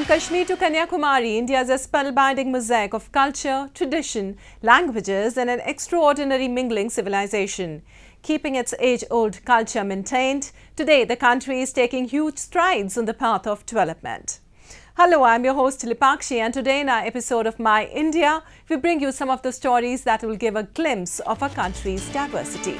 From Kashmir to Kanyakumari, India is a spellbinding mosaic of culture, tradition, languages and an extraordinary mingling civilization. Keeping its age-old culture maintained, today the country is taking huge strides on the path of development. Hello, I'm your host Lipakshi, and today in our episode of My India, we bring you some of the stories that will give a glimpse of our country's diversity.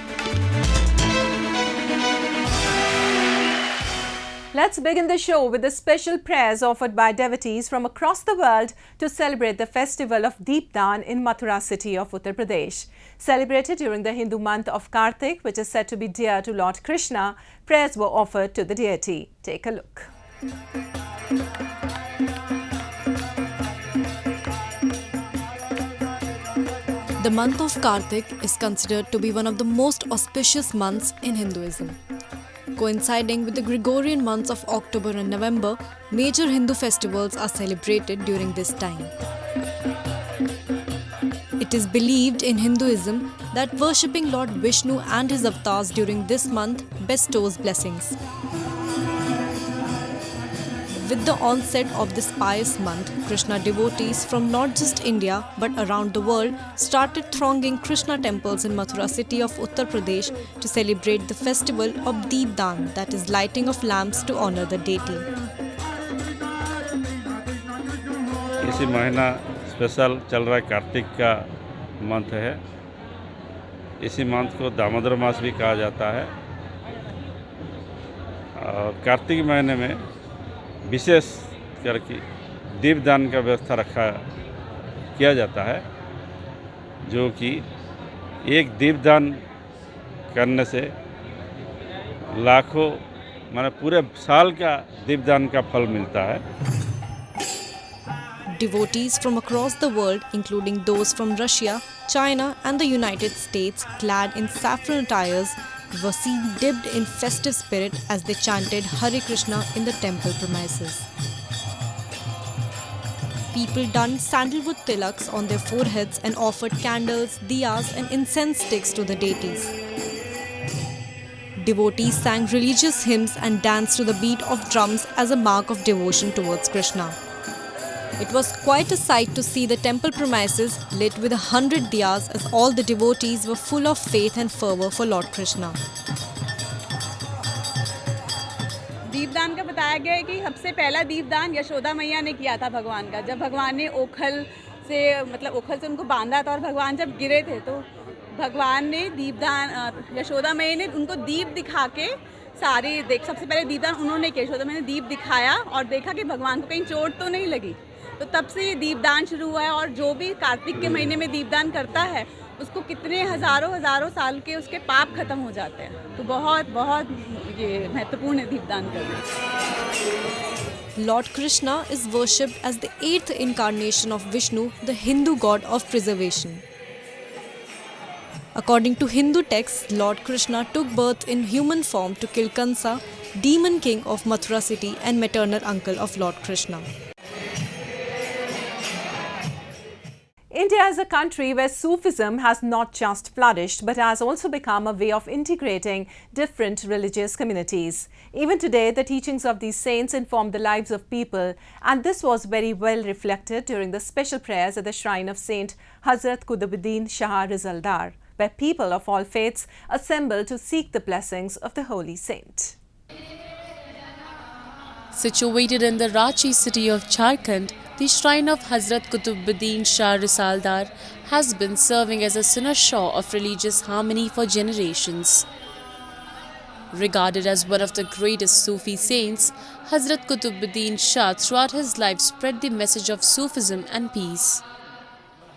Let's begin the show with the special prayers offered by devotees from across the world to celebrate the festival of Deepdaan in Mathura city of Uttar Pradesh. Celebrated during the Hindu month of Kartik, which is said to be dear to Lord Krishna, prayers were offered to the deity. Take a look. The month of Kartik is considered to be one of the most auspicious months in Hinduism. Coinciding with the Gregorian months of October and November, major Hindu festivals are celebrated during this time. It is believed in Hinduism that worshipping Lord Vishnu and his avatars during this month bestows blessings. With the onset of this pious month, Krishna devotees from not just India but around the world started thronging Krishna temples in Mathura city of Uttar Pradesh to celebrate the festival of Deepdaan, that is lighting of lamps to honor the deity. इसी महीना special चल रहा है, कार्तिक का month है। इसी month को दामोदर मास भी कहा जाता है और कार्तिक महीने में विशेष करके दीपदान का व्यवस्था किया जाता है, जो कि एक दीपदान करने से लाखों माने पूरे साल का दीपदान का फल मिलता है। Devotees from across the world, including those from Russia, China and the United States, clad in saffron attires, were seen dipped in festive spirit as they chanted Hare Krishna in the temple premises. People donned sandalwood tilaks on their foreheads and offered candles, diyas and incense sticks to the deities. Devotees sang religious hymns and danced to the beat of drums as a mark of devotion towards Krishna. It was quite a sight to see the temple premises lit with 100 diyas as all the devotees were full of faith and fervour for Lord Krishna. दीपदान का बताया गया है कि सबसे पहला दीपदान यशोदा मैया ने किया था भगवान का, जब भगवान ने ओखल से उनको बांधा था और भगवान जब गिरे थे तो भगवान ने दीपदान यशोदा मैया ने उनको दीप दिखा के सबसे पहले दीपदान उन्होंने किया। यशोदा मैया ने दीप दिखाया और देखा कि भगवान को कहीं चोट तो नहीं लगी, तो तब से ये दीपदान शुरू हुआ है। और जो भी कार्तिक के महीने में दीपदान करता है उसको कितने हजारों साल के उसके पाप खत्म हो जाते हैं। तो बहुत बहुत ये महत्वपूर्ण है दीपदान करना। Lord Krishna is worshipped as the 8th incarnation of Vishnu, the Hindu god of preservation. According to Hindu texts, Lord Krishna took birth in human form to kill Kansa, demon king of Mathura city and maternal uncle of Lord Krishna. India is a country where Sufism has not just flourished but has also become a way of integrating different religious communities. Even today, the teachings of these saints inform the lives of people, and this was very well reflected during the special prayers at the shrine of Saint Hazrat Qutubuddin Shah Rizaldar, where people of all faiths assemble to seek the blessings of the holy saint. Situated in the Ranchi city of Jharkhand, the shrine of Hazrat Qutubuddin Shah Rizaldar has been serving as a cynosure of religious harmony for generations. Regarded as one of the greatest Sufi saints, Hazrat Qutubuddin Shah throughout his life spread the message of Sufism and peace.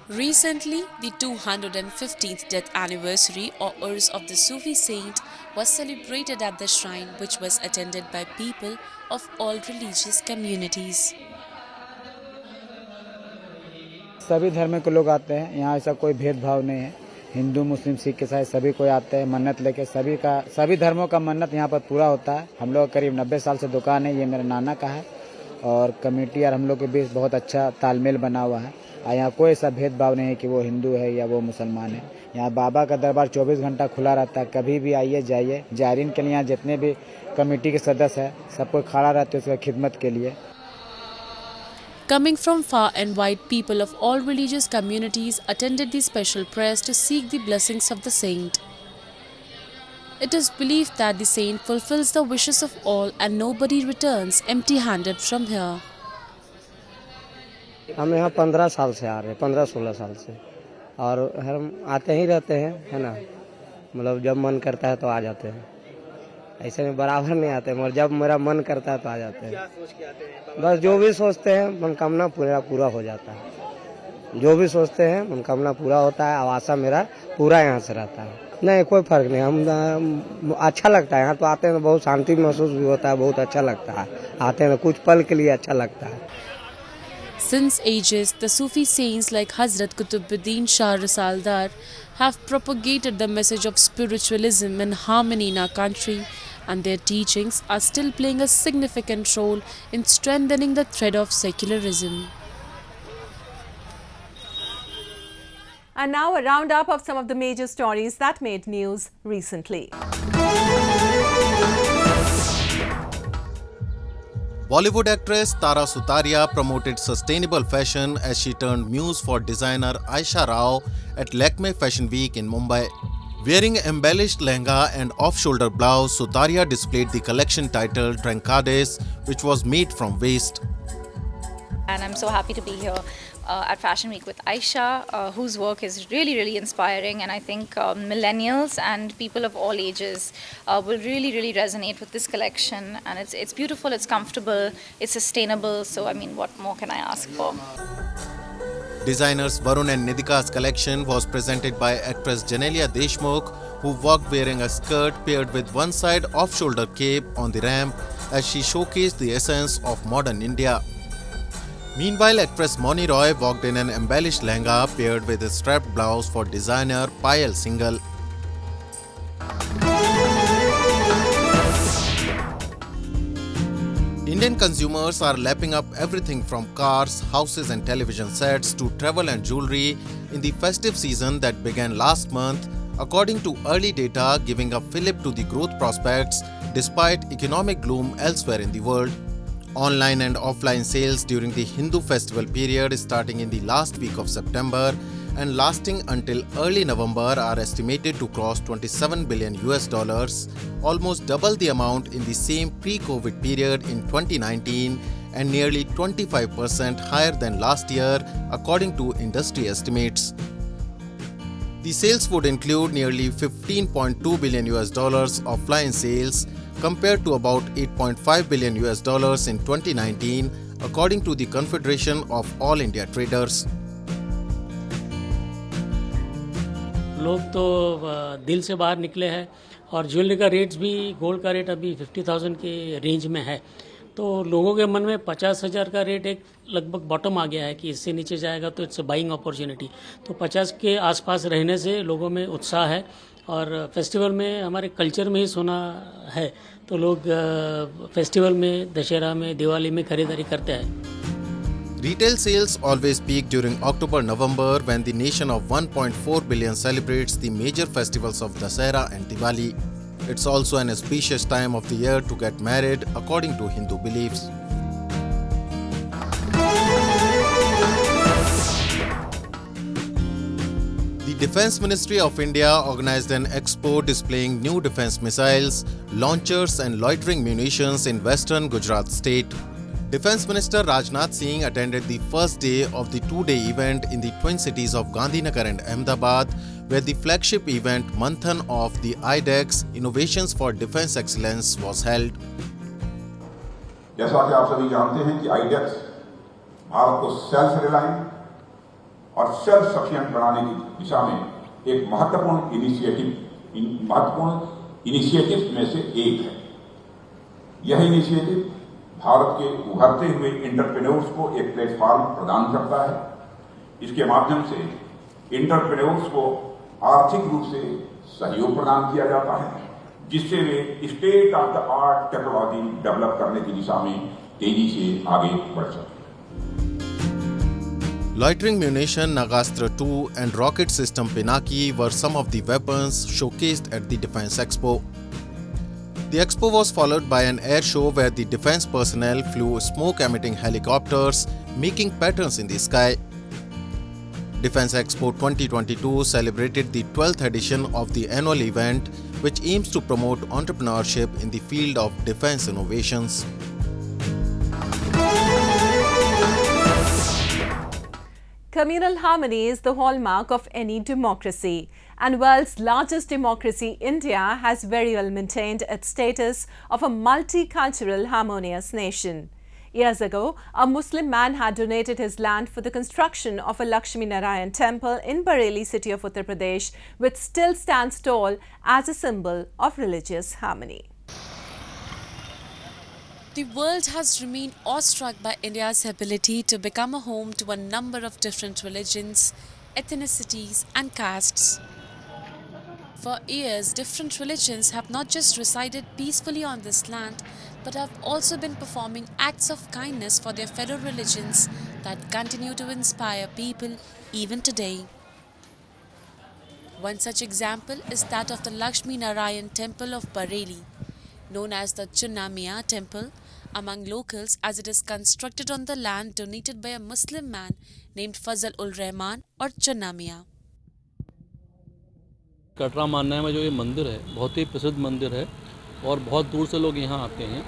Recently, the 215th death anniversary or Urs of the Sufi saint was celebrated at the shrine, which was attended by people of all religious communities. सभी धर्म के लोग आते हैं यहाँ, ऐसा कोई भेदभाव नहीं है। हिंदू मुस्लिम सिख ईसाई सभी कोई आते हैं मन्नत लेके। सभी धर्मों का मन्नत यहाँ पर पूरा होता है। हम लोग करीब 90 साल से दुकान है, ये मेरे नाना का है और कमेटी और हम लोग के बीच बहुत अच्छा तालमेल बना हुआ है। यहाँ कोई ऐसा भेदभाव नहीं है कि वो हिंदू है या वो मुसलमान है। यहाँ बाबा का दरबार 24 घंटा खुला रहता है, कभी भी आइए जाइए। जायरीन के लिए यहाँ जितने भी कमेटी के सदस्य हैं सब कोई खड़ा रहते हैं उसकी खिदमत के लिए। Coming from far and wide, people of all religious communities attended the special prayers to seek the blessings of the saint. It is believed that the saint fulfills the wishes of all and nobody returns empty-handed from here. हम यहाँ 15 साल से आ रहे हैं, 15-16 साल से, और हम आते ही रहते हैं, है ना। मतलब जब मन करता है तो आ जाते हैं, ऐसे में बराबर नहीं आते, मगर जब मेरा मन करता है तो आ जाते हैं। क्या सोच के आते हैं? बस जो भी सोचते हैं मनोकामना पूरा हो जाता है। जो भी सोचते हैं मनोकामना पूरा होता है, और आशा मेरा पूरा यहाँ से रहता है। नहीं, कोई फर्क नहीं, हम अच्छा लगता है यहाँ तो आते हैं, बहुत शांति महसूस भी होता है, बहुत अच्छा लगता है। आते हैं कुछ पल के लिए अच्छा लगता है। Since ages, the Sufi saints like Hazrat Qutubuddin Shah Risaldar have propagated the message of spiritualism and harmony in our country, and their teachings are still playing a significant role in strengthening the thread of secularism. And now a roundup of some of the major stories that made news recently. Bollywood actress Tara Sutaria promoted sustainable fashion as she turned muse for designer Aisha Rao at Lakme Fashion Week in Mumbai. Wearing embellished lehenga and off-shoulder blouse, Sutaria displayed the collection titled Trancades, which was made from waste. And I'm so happy to be here at Fashion Week with Aisha, whose work is really inspiring, and I think millennials and people of all ages will really resonate with this collection. And it's beautiful, it's comfortable, it's sustainable, so I mean, what more can I ask for? Designers Varun and Nidika's collection was presented by actress Janelia Deshmukh, who walked wearing a skirt paired with one side off-shoulder cape on the ramp as she showcased the essence of modern India. Meanwhile, actress Moni Roy walked in an embellished lehenga paired with a strapped blouse for designer Payal Singhal. Indian consumers are lapping up everything from cars, houses and television sets to travel and jewelry in the festive season that began last month, according to early data giving a fillip to the growth prospects despite economic gloom elsewhere in the world. Online and offline sales during the Hindu festival period starting in the last week of September and lasting until early November are estimated to cross $27 billion, almost double the amount in the same pre-COVID period in 2019 and nearly 25% higher than last year, according to industry estimates. The sales would include nearly $15.2 billion offline sales, compared to about $8.5 billion in 2019, according to the Confederation of All India Traders. लोग तो दिल से बाहर निकले हैं और jewellery का rates भी, गोल्ड का रेट अभी 50,000 के रेंज में है, तो लोगों के मन में 50,000 का रेट एक लगभग बॉटम आ गया है कि इससे नीचे जाएगा तो इट्स अ बाइंग अपॉर्चुनिटी। तो 50 के आसपास रहने से लोगों में उत्साह है और फेस्टिवल में हमारे कल्चर में ही सोना है, तो लोग फेस्टिवल में, दशहरा में, दिवाली में खरीदारी करते हैं। Retail sales always peak during October-November when the nation of 1.4 billion celebrates the major festivals of Dussehra and Diwali. It's also an auspicious time of the year to get married according to Hindu beliefs. The Defence Ministry of India organized an expo displaying new defence missiles, launchers and loitering munitions in western Gujarat state. Defence Minister Rajnath Singh attended the first day of the two-day event in the twin cities of Gandhinagar and Ahmedabad, where the flagship event Manthan of the IDEX Innovations for Defence Excellence was held. जैसा कि आप सभी जानते हैं कि IDEX Bharat को self reliant और self sufficient बनाने की दिशा में एक महत्वपूर्ण इनिशिएटिव में से एक है। यह इनिशिएटिव भारत के उभरते हुए एंटरप्रेन्योर्स को एक प्लेटफॉर्म प्रदान करता है। इसके माध्यम से एंटरप्रेन्योर्स को आर्थिक रूप से सहयोग प्रदान किया जाता है, जिससे वे state of the art technology develop करने की दिशा में तेजी से आगे बढ़ सकते हैं। Loitering munition Nagastra 2 and rocket system Pinaki were some of the weapons showcased at the Defence Expo. The expo was followed by an air show where the defense personnel flew smoke-emitting helicopters, making patterns in the sky. Defense Expo 2022 celebrated the 12th edition of the annual event, which aims to promote entrepreneurship in the field of defense innovations. Communal harmony is the hallmark of any democracy, and world's largest democracy, India, has very well maintained its status of a multicultural, harmonious nation. Years ago, a Muslim man had donated his land for the construction of a Lakshmi Narayan temple in Bareilly city of Uttar Pradesh, which still stands tall as a symbol of religious harmony. The world has remained awestruck by India's ability to become a home to a number of different religions, ethnicities and castes. For years, different religions have not just resided peacefully on this land, but have also been performing acts of kindness for their fellow religions that continue to inspire people even today. One such example is that of the Lakshmi Narayan temple of Bareilly, known as the Chunnamiya temple among locals, as it is constructed on the land donated by a Muslim man named Fazl-ul-Rahman or Chunnamiya. Katra मान्य में जो ये मंदिर है बहुत ही प्रसिद्ध मंदिर है और बहुत दूर से लोग यहाँ आते हैं।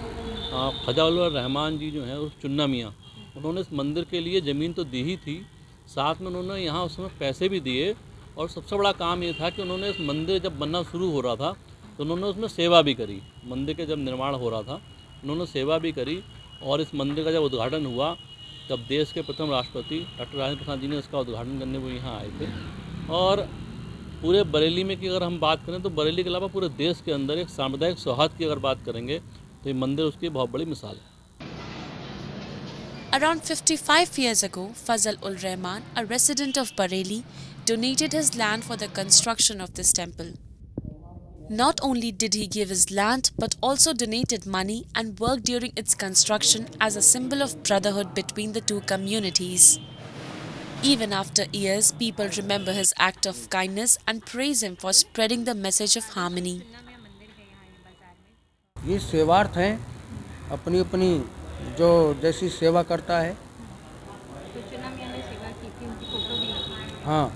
फजल-उर-रहमान जी जो हैं उस चुन्ना मियाँ उन्होंने इस मंदिर के लिए ज़मीन तो दी ही थी, साथ में उन्होंने यहाँ उसमें पैसे भी दिए और सबसे बड़ा काम ये था कि उन्होंने इस मंदिर जब बनना शुरू हो रहा था तो उन्होंने उसमें सेवा भी करी। मंदिर के जब निर्माण हो रहा था उन्होंने सेवा भी करी और इस मंदिर का जब उद्घाटन हुआ तब देश के प्रथम राष्ट्रपति डॉक्टर राजेंद्र प्रसाद जी ने इसका उद्घाटन करने वो यहाँ आए थे। और पूरे बरेली में की अगर हम बात करें तो बरेली के अलावा पूरे देश के अंदर एक सामुदायिक सौहार्द की अगर बात करेंगे तो ये मंदिर उसकी बहुत बड़ी मिसाल है। Around 55 years ago, Fazl-ul-Rahman, a resident of Bareilly, donated his land for the construction of this temple. Not only did he give his land, but also donated money and worked during its construction as a symbol of brotherhood between the two communities. Even after years, people remember his act of kindness and praise him for spreading the message of harmony. ये सेवार्थ हैं, अपनी अपनी जो जैसी सेवा करता है। तो चुनामिया ने सेवा की थी, उनकी फोटो भी लगी। हाँ,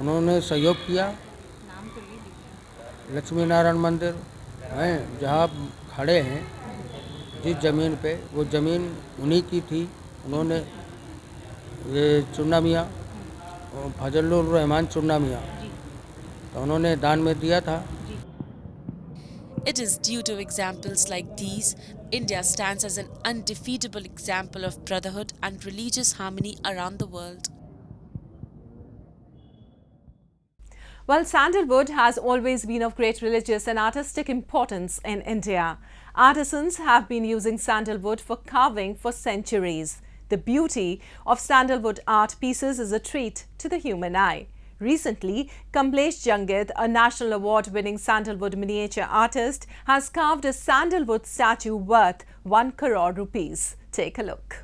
उन्होंने सहयोग किया। नाम तो ये लिखा। लक्ष्मी नारायण मंदिर हैं जहाँ खड़े हैं जिस ज़मीन पे, वो ज़मीन उन्हीं की थी। उन्होंने ये चुन्नामिया फजल-उर-रहमान चुन्नामिया तो उन्होंने दान में दिया था। It is due to examples like these, India stands as an undefeatable example of brotherhood and religious harmony around the world. Well, sandalwood has always been of great religious and artistic importance in India. Artisans have been using sandalwood for carving for centuries. The beauty of sandalwood art pieces is a treat to the human eye. Recently, Kamlesh Jangid, a national award-winning sandalwood miniature artist, has carved a sandalwood statue worth 1 crore rupees. Take a look.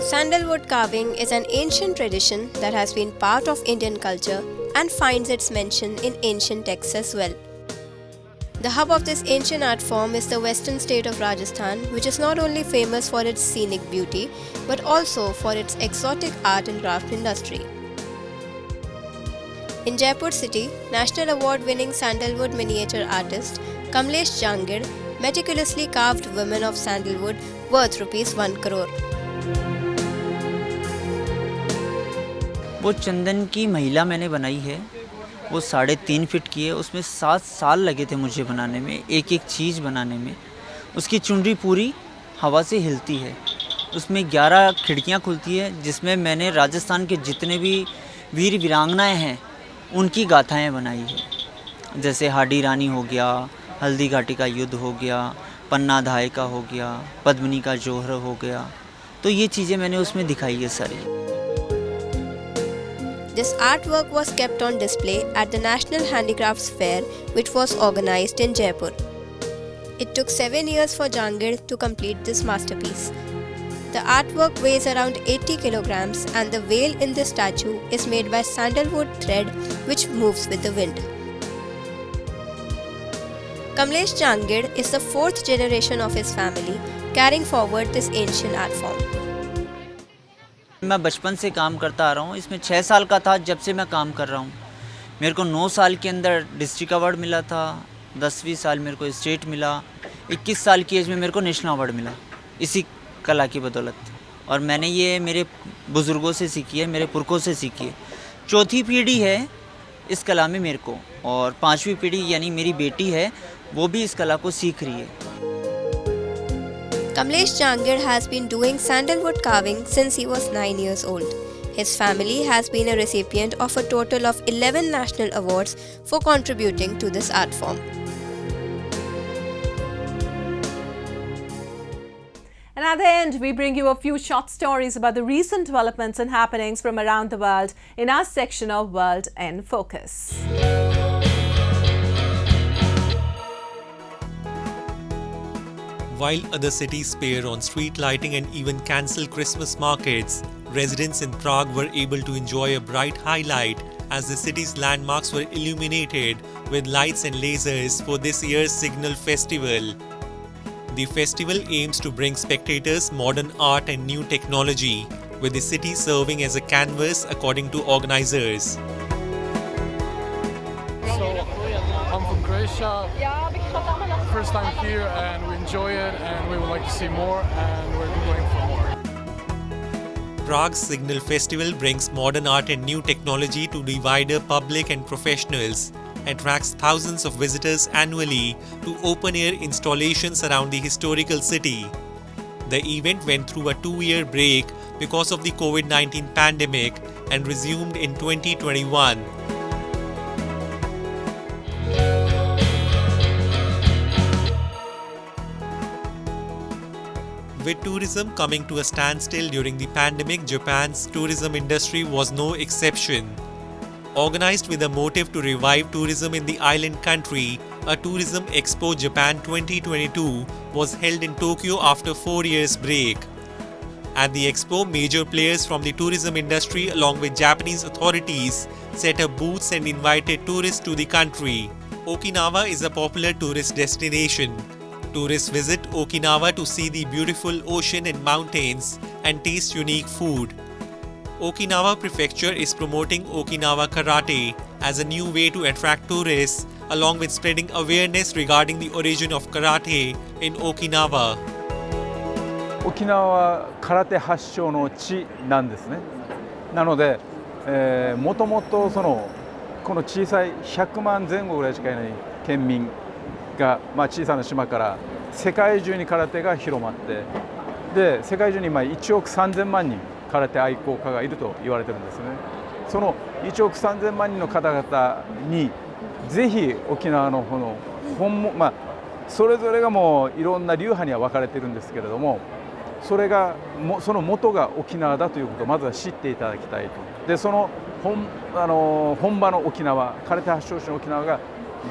Sandalwood carving is an ancient tradition that has been part of Indian culture and finds its mention in ancient texts as well. The hub of this ancient art form is the western state of Rajasthan, which is not only famous for its scenic beauty, but also for its exotic art and craft industry. In Jaipur city, national award-winning sandalwood miniature artist Kamlesh Jangid meticulously carved women of sandalwood worth rupees 1 crore. वो चंदन की महिला मैंने बनाई है, वो 3.5 feet की है। उसमें 7 साल लगे थे मुझे बनाने में, एक एक चीज़ बनाने में। उसकी चुनरी पूरी हवा से हिलती है, उसमें 11 खिड़कियाँ खुलती है, जिसमें मैंने राजस्थान के जितने भी वीर वीरांगनाएँ हैं उनकी गाथाएँ बनाई है। जैसे हाडी रानी हो गया, हल्दी घाटी का युद्ध हो गया, पन्ना धाय का हो गया, पद्मिनी का जोहर हो गया। तो ये चीज़ें मैंने उसमें दिखाई है सारी। This artwork was kept on display at the National Handicrafts Fair, which was organized in Jaipur. It took 7 years for Jangid to complete this masterpiece. The artwork weighs around 80 kilograms and the veil in the statue is made by sandalwood thread which moves with the wind. Kamlesh Jangir is the 4th generation of his family carrying forward this ancient art form. मैं बचपन से काम करता आ रहा हूँ। इसमें 6 साल का था जब से मैं काम कर रहा हूँ। मेरे को 9 साल के अंदर डिस्ट्रिक्ट अवार्ड मिला था, 10वीं साल मेरे को स्टेट मिला, 21 साल की एज में मेरे को नेशनल अवार्ड मिला इसी कला की बदौलत। और मैंने ये मेरे बुज़ुर्गों से सीखी है, मेरे पुरखों से सीखी है। चौथी पीढ़ी है इस कला में मेरे को, और 5वीं पीढ़ी यानी मेरी बेटी है वो भी इस कला को सीख रही है। Kamlesh Jangir has been doing sandalwood carving since he was 9 years old. His family has been a recipient of a total of 11 national awards for contributing to this art form. And at the end, we bring you a few short stories about the recent developments and happenings from around the world in our section of World in Focus. While other cities spare on street lighting and even cancel Christmas markets, residents in Prague were able to enjoy a bright highlight as the city's landmarks were illuminated with lights and lasers for this year's Signal Festival. The festival aims to bring spectators modern art and new technology, with the city serving as a canvas according to organizers. So, I'm from Croatia, first time here, and we enjoy it and we would like to see more, and we're going for more. Prague's Signal Festival brings modern art and new technology to the wider public and professionals, attracts thousands of visitors annually to open-air installations around the historical city. The event went through a 2-year break because of the COVID-19 pandemic and resumed in 2021. With tourism coming to a standstill during the pandemic, Japan's tourism industry was no exception. Organized with a motive to revive tourism in the island country, a Tourism Expo Japan 2022 was held in Tokyo after 4 years' break. At the expo, major players from the tourism industry along with Japanese authorities set up booths and invited tourists to the country. Okinawa is a popular tourist destination. Tourists visit Okinawa to see the beautiful ocean and mountains and taste unique food. Okinawa Prefecture is promoting Okinawa Karate as a new way to attract tourists, along with spreading awareness regarding the origin of karate in Okinawa. 沖縄は空手発祥の地なんですね。なので、もともとこの小さい100万前後ぐらいしかいない県民が、小さな島から世界中に空手が広まって、で世界中に1億3000万人空手愛好家がいると言われてるんですね。その1億3000万人の方々にぜひ沖縄のこのそれぞれがもういろんな流派には分かれてるんですけれども、それがその元が沖縄だということをまずは知っていただきたいと。でその本場の沖縄、空手発祥地の沖縄が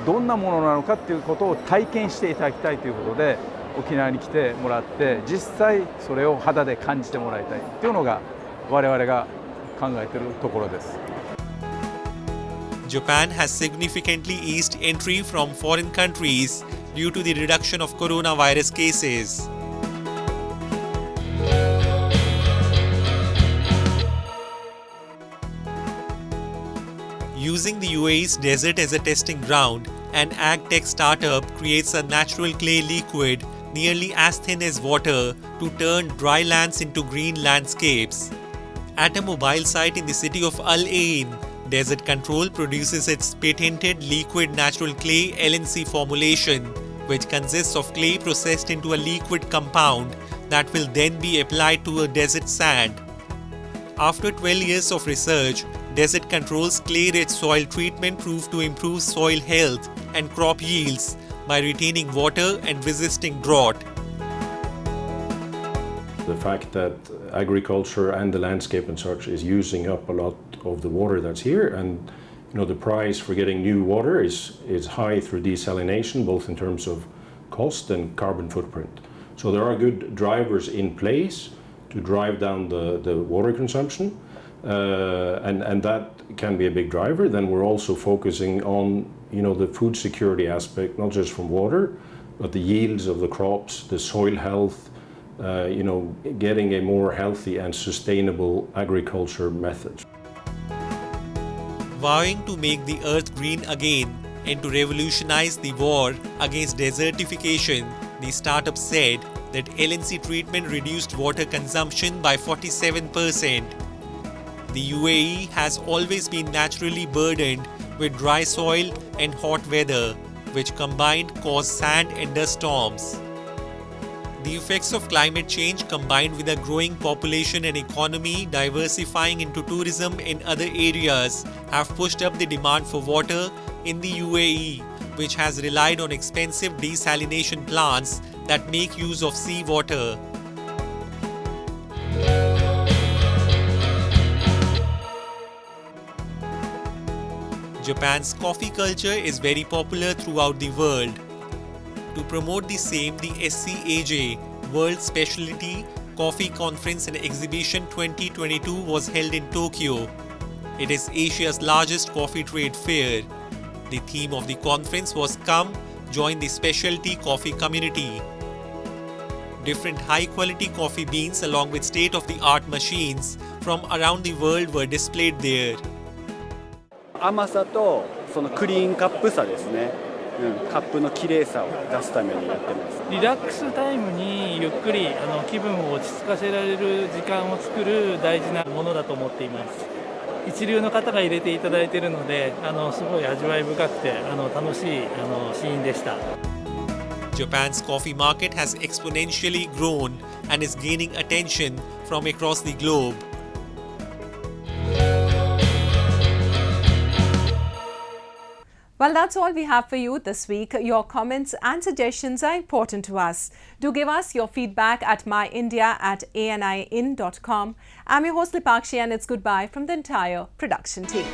どんなものなのかっていうことを体験していただきたいということで沖縄に来てもらって、実際それを肌で感じてもらいたいっていうのが我々が考えているところです。Japan has significantly eased entry from foreign countries due to the reduction of coronavirus cases. Using the UAE's desert as a testing ground, an ag-tech startup creates a natural clay liquid nearly as thin as water to turn dry lands into green landscapes. At a mobile site in the city of Al Ain, Desert Control produces its patented liquid natural clay LNC formulation, which consists of clay processed into a liquid compound that will then be applied to a desert sand. After 12 years of research, Desert Control's clay-rich soil treatment proved to improve soil health and crop yields by retaining water and resisting drought. The fact that agriculture and the landscape and such is using up a lot of the water that's here, and the price for getting new water is high through desalination, both in terms of cost and carbon footprint. So there are good drivers in place to drive down the water consumption. and that can be a big driver. Then we're also focusing on the food security aspect, not just from water, but the yields of the crops, the soil health, getting a more healthy and sustainable agriculture method. Vowing to make the earth green again and to revolutionize the war against desertification, the startup said that LNC treatment reduced water consumption by 47%. The UAE has always been naturally burdened with dry soil and hot weather, which combined cause sand and dust storms. The effects of climate change combined with a growing population and economy diversifying into tourism and other areas have pushed up the demand for water in the UAE, which has relied on expensive desalination plants that make use of seawater. Japan's coffee culture is very popular throughout the world. To promote the same, the SCAJ World Specialty Coffee Conference and Exhibition 2022 was held in Tokyo. It is Asia's largest coffee trade fair. The theme of the conference was "Come, join the specialty coffee community." Different high-quality coffee beans along with state-of-the-art machines from around the world were displayed there. 甘さとそのクリーンカップさですね、カップの綺麗さを出すためにやってます。リラックスタイムにゆっくり気分を落ち着かせられる時間を作る大事なものだと思っています。一流の方が入れていただいているので、すごい味わい深くて楽しいシーンでした。Japan's coffee market has exponentially grown and is gaining attention from across the globe. Well, that's all we have for you this week. Your comments and suggestions are important to us. Do give us your feedback at myindia@aniin.com. I'm your host Lipakshi, and it's goodbye from the entire production team.